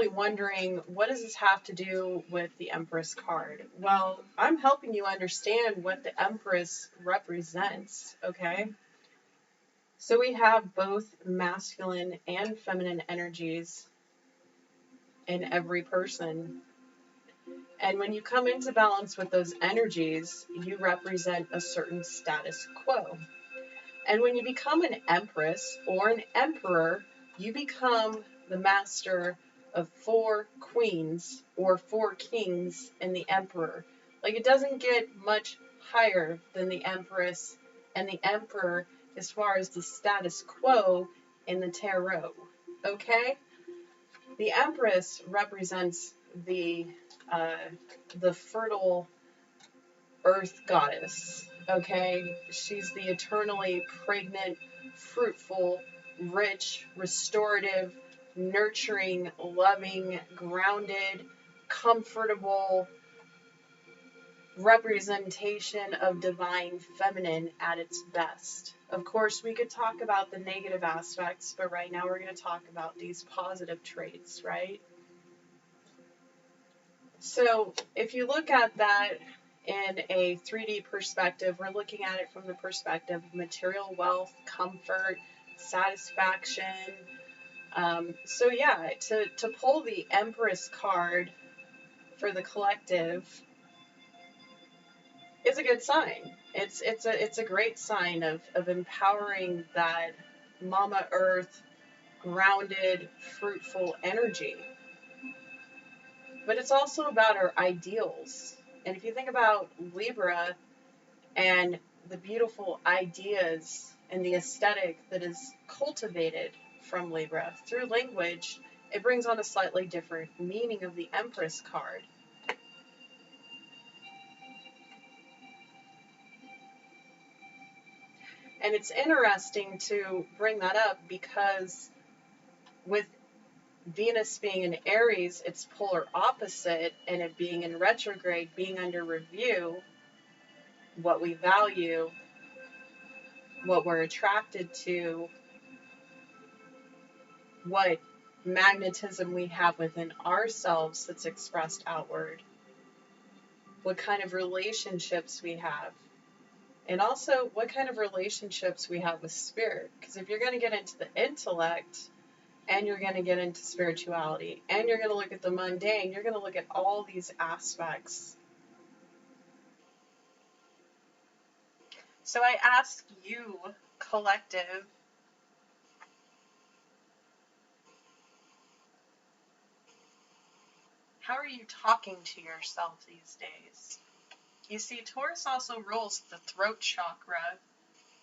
probably wondering, what does this have to do with the Empress card? Well, I'm helping you understand what the Empress represents, okay? So we have both masculine and feminine energies in every person. And when you come into balance with those energies, you represent a certain status quo. And when you become an empress or an emperor, you become the master of 4 queens or 4 kings in the emperor. Like, it doesn't get much higher than the empress and the emperor as far as the status quo in the tarot. Okay? The empress represents the fertile earth goddess, okay? She's the eternally pregnant, fruitful, rich, restorative, nurturing, loving, grounded, comfortable representation of divine feminine at its best. Of course, we could talk about the negative aspects, but right now we're going to talk about these positive traits, right? So if you look at that in a 3D perspective, we're looking at it from the perspective of material wealth, comfort, satisfaction. So yeah, to pull the Empress card for the collective is a good sign. It's a great sign of empowering that Mama Earth grounded, fruitful energy. But it's also about our ideals. And if you think about Libra and the beautiful ideas and the aesthetic that is cultivated from Libra through language, it brings on a slightly different meaning of the Empress card. And it's interesting to bring that up because with Venus being in Aries, its polar opposite, and it being in retrograde, being under review, what we value, what we're attracted to, what magnetism we have within ourselves that's expressed outward, what kind of relationships we have, and also what kind of relationships we have with spirit. Because if you're going to get into the intellect, and you're going to get into spirituality, and you're going to look at the mundane, you're going to look at all these aspects. So I ask you, collective, how are you talking to yourself these days? You see, Taurus also rules the throat chakra,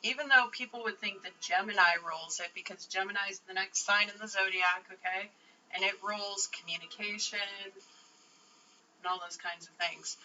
even though people would think that Gemini rules it, because Gemini is the next sign in the zodiac, okay? And it rules communication and all those kinds of things.